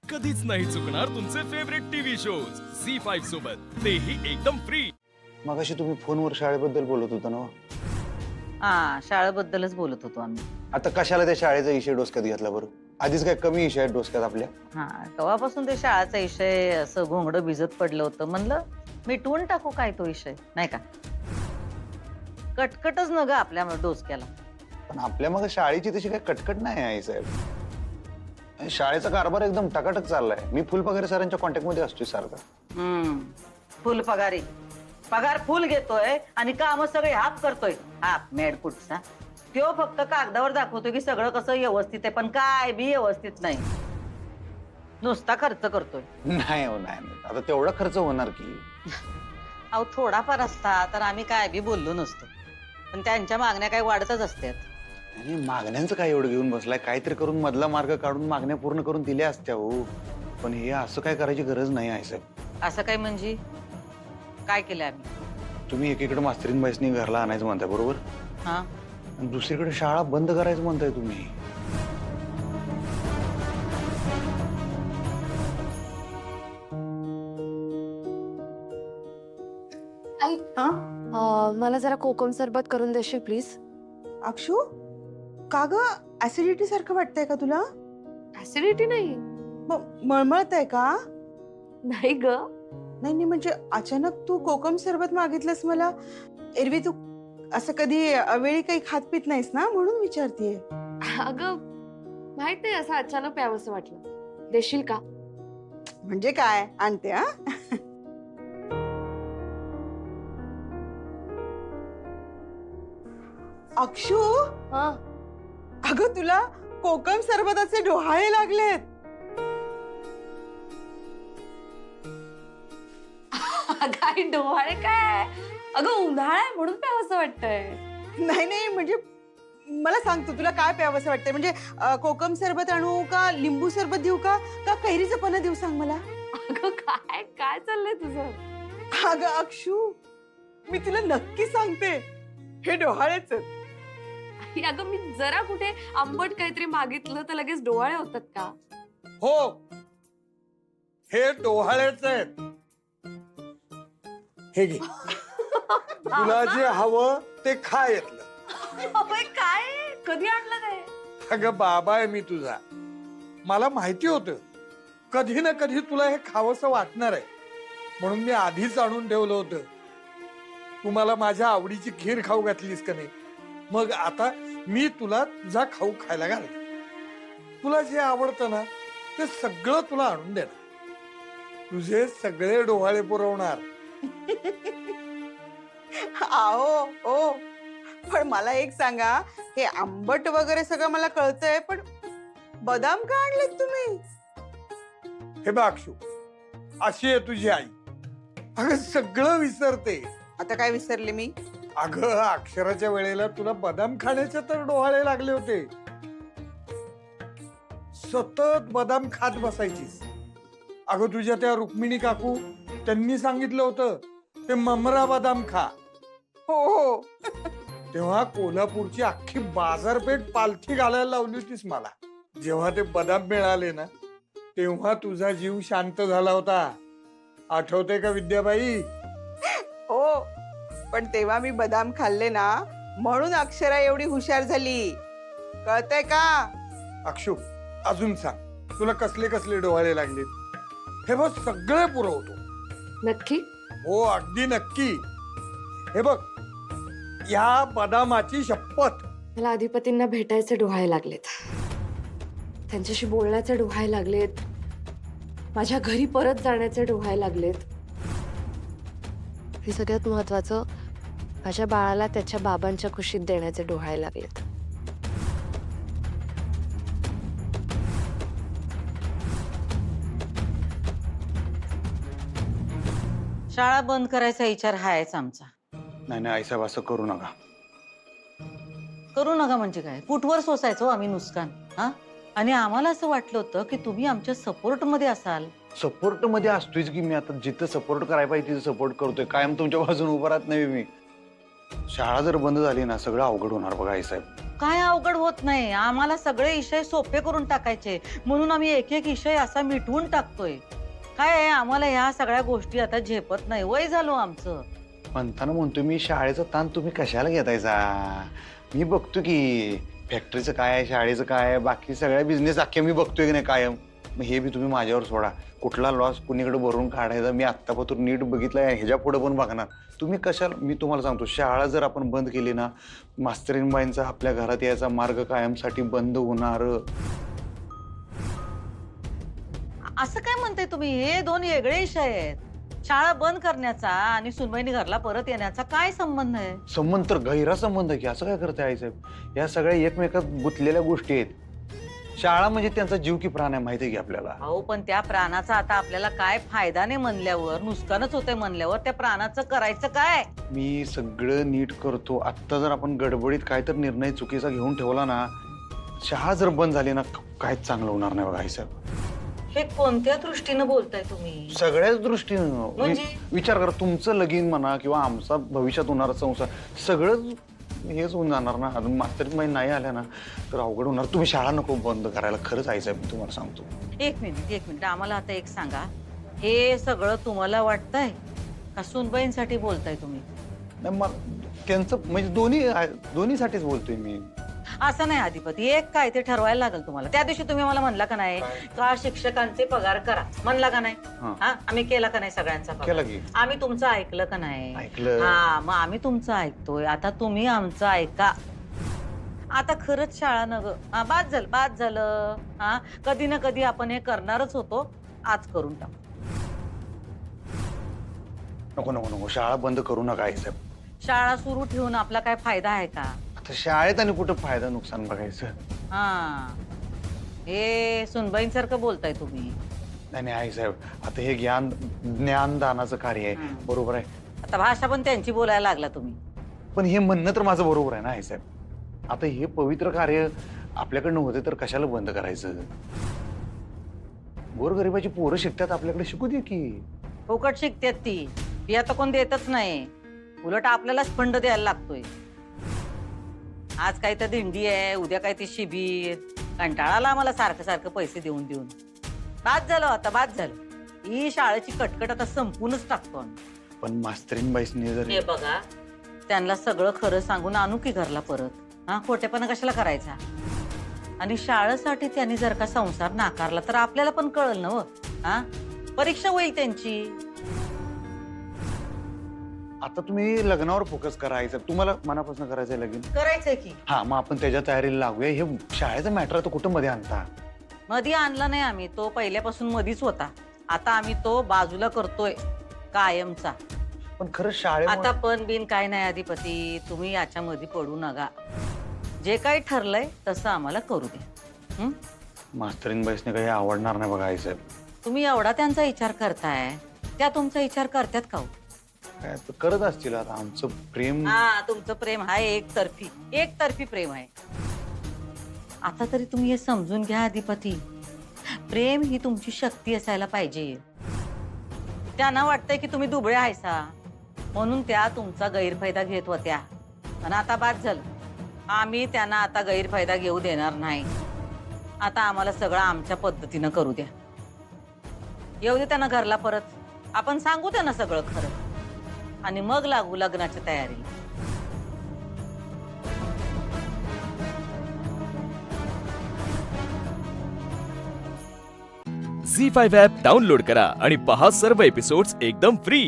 कधीच नाही चुकणार तुमचे फेवरेट टीव्ही शोज झी5 सोबत, तेही एकदम फ्री। मगाशी तुम्ही फोनवर शाळेबद्दल बोलत होता ना? हा, शाळेबद्दलच बोलत होतो आम्ही। आता कशाला त्या शाळेचा विषय डोसक्यात घेतला बरं? आधीच काय कमी विषय आहेत डोसक्यात आपल्या? हा, तेव्हापासून ते शाळेचा विषय असं घोंगडं भिजत पडलं होतं। म्हणलं मिटवून टाकू काय तो विषय, नाही का? कटकटच न ग आपल्या डोसक्याला। पण आपल्या मग शाळेची तशी काही कटकट नाही आई साहेब। शाळेचा कारभार एकदम टकाटक चाललाय। मी फुलपगारे सरांच्या कॉन्टॅक्ट मध्ये असतोय सारखा। फुल पगारी, पगार फुल घेतोय आणि काम सगळे हाफ करतोय। हाफ मेडपुटचा त्यो फक्त कागदावर दाखवतोय की सगळं कसं व्यवस्थित आहे, पण काय बी व्यवस्थित नाही, नुसता खर्च करतोय। नाही हो, नाही आता तेवढा खर्च होणार की? अहो थोडाफार असता तर आम्ही काय बी बोललो नसतो, पण त्यांच्या मागण्या काही वाढतच असतात। आणि मागण्यांचं काय एवढं घेऊन बसलाय? काहीतरी करून मधला मार्ग काढून मागण्या पूर्ण करून दिल्या असत्या हो। पण हे असं काय करायची गरज नाही आहे साहेब। असं काय म्हणजे? काय केलं आम्ही? तुम्ही एकीकडे मास्तरीन बाईसनी घरला आणायचं म्हणताय, बरोबर? हा, आणि दुसरीकडे शाळा बंद करायचं म्हणताय तुम्ही। आई मला जरा कोकम सरबत करून देशील प्लीज? अक्षू, का ग ऍसिडिटी सारखं वाटतंय का तुला? ऍसिडिटी नाही, मळमळत आहे का? नाही ग। नाही नाही, म्हणजे अचानक तू कोकम सरबत मागितलंस मला। एरवी तू असं कधी अवेळी काही खात पित नाहीस ना, म्हणून विचारतीये। अगं माहित नाही, असं अचानक प्यावंसं वाटलं। देशील का? म्हणजे काय? आणते हा। अक्षू, हा, अगं तुला कोकम सरबताचे डोहाळे लागलेत। काय डोहाळे काय? अगं उन्हाळा आहे म्हणून प्यावंसं वाटतंय। नाही नाही, म्हणजे मला सांग तू, तुला काय प्यावंसं वाटतंय? म्हणजे कोकम सरबत आणू का, लिंबू सरबत देऊ का, का कैरीचं पण देऊ? सांग मला। अगं काय काय चाललंय तुझं? अगं अक्षू, मी तुला नक्की सांगते, हे डोहाळेच आहेत। अगं मी जरा कुठे आंबट काहीतरी मागितलं तर लगेच डोहाळे होतात का? हो, हे डोहाळेच आहेत। हे घे, तुला जे हवं ते खा येतलं। अबे काय? कधी आणलं ते? अगं बाबा आहे मी तुझा, मला माहिती होतं कधी ना कधी तुला हे खावंसं वाटणार आहे, म्हणून मी आधीच आणून ठेवलं होतं। तू मला माझ्या आवडीची खीर खाऊ घातलीस का नाही, मग आता मी तुला तुझा खाऊ खायला घाल। तुला जे आवडतं ना ते सगळं तुला आणून देणार, तुझे सगळे डोहाळे पुरवणार। आओ ओ, पण मला एक सांगा, हे आंबट वगैरे सगळं मला कळतंय, पण बदाम का आणलेत तुम्ही? हे बघ अक्षू, अशी आहे तुझी आई, अगं सगळं विसरते। आता काय विसरले मी? अगं अक्षराच्या वेळेला तुला बदाम खाण्याचे तर डोहाळे लागले होते, सतत बदाम खात बसायचीस। अगं तुझ्या त्या रुक्मिणी काकू त्यांनी सांगितलं होतं ते ममरा बदाम खा। हो हो, तेव्हा कोल्हापूरची अख्खी बाजारपेठ पालथी घालायला लावली होतीस मला। जेव्हा ते बदाम मिळाले ना, तेव्हा तुझा जीव शांत झाला होता, आठवते का विद्याबाई? हो, पण तेव्हा मी बदाम खाल्ले ना, म्हणून अक्षरा एवढी हुशार झाली, कळतंय का? अक्षू अजून सांग, तुला कसले कसले डोहाळे लागले? हे बघ सगळे पुरवतो। नक्की? हो अगदी नक्की। हे बघ, या बदामाची शपथ। मला अधिपतींना भेटायचे डोहाळे लागलेत, त्यांच्याशी बोलण्याचे डोहाळे लागलेत, माझ्या घरी परत जाण्याचे डोहाळे लागलेत, हे सगळ्यात महत्वाचं माझ्या बाळाला त्याच्या बाबांच्या खुशीत देण्याचे डोहाळे लागलेत। शाळा बंद करायचा विचार हायच आमचा। नाही नाही आई साहेब, असं करू नका। करू नका म्हणजे काय? कुठवर सोसायचो आम्ही नुसकान? हा, आणि आम्हाला असं वाटलं होतं की तुम्ही आमच्या सपोर्ट मध्ये असाल। सपोर्ट मध्ये असतोयच की मी, आता जिथं सपोर्ट करायला पाहिजे तिथं सपोर्ट करतोय, कायम तुमच्या बाजूने उभं राहत नाही मी। शाळा जर बंद झाली ना सगळं अवघड होणार बघा आईसाहेब. काय अवघड होत नाही, आम्हाला सगळे विषय सोपे करून टाकायचे म्हणून आम्ही एक एक विषय असा मिटवून टाकतोय. काय आहे, आम्हाला ह्या सगळ्या गोष्टी आता झेपत नाही, वय झालो आमचं. म्हणताना म्हणतो मी शाळेचा ताण तुम्ही कशाला घेतायचा. मी बघतो की फॅक्टरीचं काय आहे, शाळेचं काय आहे, बाकी सगळ्या बिझनेस अख्खे मी बघतोय की नाही कायम. मग हे बी तुम्ही माझ्यावर सोडा. कुठला लॉस कुणीकडे भरून काढायचा मी आत्तापासून नीट बघितलाय, ह्याच्या पुढे पण बघणार. तुम्ही कशाला, मी तुम्हाला सांगतो शाळा जर आपण बंद केली ना मास्तरीनबाईंचा आपल्या घरात यायचा मार्ग कायमसाठी बंद होणार. असं काय म्हणताय तुम्ही, हे दोन वेगळे विषय आहेत. शाळा बंद करण्याचा आणि सुनबाईनी घरला परत येण्याचा काय संबंध आहे? संबंध तर गहिरा संबंध आहे की. असं काय करताय आईसाहेब, या सगळ्या एकमेकात गुंतलेल्या गोष्टी आहेत. शाळा म्हणजे त्यांचा जीव की प्राण आहे माहिती आहे की आपल्याला. अहो पण त्या प्राणाचा आता आपल्याला काय फायदा नाही म्हणल्यावर, नुकसानच होतंय म्हणल्यावर त्या प्राणाचं करायचं काय? मी सगळं नीट करतो. आत्ता जर आपण गडबडीत काय तर निर्णय चुकीचा घेऊन ठेवला ना, शाळा जर बंद झाली ना काहीच चांगलं होणार नाही बघा आईसाहेब. हे कोणत्या दृष्टीनं बोलताय तुम्ही? सगळ्याच दृष्टीनं. म्हणजे? विचार करा, तुमचं लगीन म्हणा किंवा आमचा भविष्यात होणारा संसार सगळंच हेच होऊन जाणार ना. अजून मास्तरीत माहिती नाही आल्या ना तर अवघड होणार. तुम्ही शाळा नको बंद करायला, खरंच आईसाहेब मी तुम्हाला सांगतो. एक मिनिट आम्हाला आता एक सांगा, हे सगळं तुम्हाला वाटतंय का सुनबाईंसाठी बोलताय तुम्ही? नाही मग त्यांचं म्हणजे दोन्हीसाठीच बोलतोय मी. असं नाही अधिपती, एक काय ते ठरवायला लागेल तुम्हाला. त्या दिवशी तुम्ही मला म्हणला का नाही का शिक्षकांचे पगार करा, म्हणला का नाही? हा, आम्ही केला का नाही सगळ्यांचा केला पगार? की. आम्ही तुमचं ऐकलं का नाही? ऐकलं. हा, मग आम्ही तुमचं ऐकतोय, आता तुम्ही आमचं ऐका. आता खरंच शाळा नग बाद झालं. हा, कधी ना कधी आपण हे करणारच होतो, आज करून टाकू. नको नको नको, शाळा बंद करू नका आईसाहेब. शाळा सुरू ठेवून आपला काय फायदा आहे का? आता शाळेत आणि कुठं फायदा नुकसान बघायचं. हा, हे सुनबाईंसारखं बोलताय तुम्ही. नाही आईसाहेब, आता हे ज्ञानदानाचं कार्य आहे. बरोबर आहे. आता भाषा पण त्यांची बोलायला लागला तुम्ही. पण हे म्हणणं तर माझं बरोबर आहे ना आईसाहेब. आता हे पवित्र कार्य आपल्याकडनं होते तर कशाला बंद करायचं. गोरगरिबाची पोरं शिकतात, आपल्याकडे शिकू दे की. फुकट शिकतात ती, बिया तर कोण देतच नाही. उलट आपल्यालाच फंड द्यायला लागतोय. आज काय तर दिंडी आहे, उद्या काय ते शिबिर. कंटाळा आला आम्हाला सारखं सारखं पैसे देऊन देऊन. बाद झालं, आता बाद झालं. ही शाळेची कटकट आता संपूनच टाकतो आम्ही. पण मास्तरीनबाईसनी जर हे बघा, त्यांना सगळं खरं सांगून आणू की घरला परत. हा, खोटेपणा कशाला करायचा? आणि शाळेसाठी त्यांनी जर का संसार नाकारला तर आपल्याला पण कळलं ना. हा, परीक्षा होईल त्यांची. आता तुम्ही लग्नावर फोकस करायचं. तुम्हाला मनापासून करायचंय लगीन? करायचंय की. हा, मग आपण त्याच्या तयारीला लागूया. हे शाळेचं मॅटर तर कुठं मध्ये आणता? मधी आणला नाही आम्ही, तो पहिल्यापासून मधीच होता. आता आम्ही तो बाजूला करतोय कायमचा. पण खरं शाळेत आता पण बिन काय नाही अधिपती, तुम्ही याच्या मध्ये पडू नका. जे काही ठरलंय तसं आम्हाला करू दे. मास्तरीनबाईसने काही आवडणार नाही बघा आईसाहेब. तुम्ही एवढा त्यांचा विचार करताय, त्या तुमचा विचार करतात का? काय तर करत असतील. आता आमचं प्रेम. हा, तुमचं प्रेम आहे एकतर्फी प्रेम आहे. आता तरी तुम्ही हे समजून घ्या अधिपती, प्रेम ही तुमची शक्ती असायला पाहिजे. त्यांना वाटतंय की तुम्ही दुबळे आहेसा म्हणून त्या तुमचा गैरफायदा घेत होत्या. पण आता बाद झालं, आम्ही त्यांना आता गैरफायदा घेऊ देणार नाही. आता आम्हाला सगळं आमच्या पद्धतीनं करू द्या. येऊ दे त्यांना घरला परत. आपण सांगू त्यांना सगळं खरं आणि मग लागू लग्नाच्या तयारीला. झी5 ॲप डाउनलोड करा आणि पहा सर्व एपिसोड्स एकदम फ्री.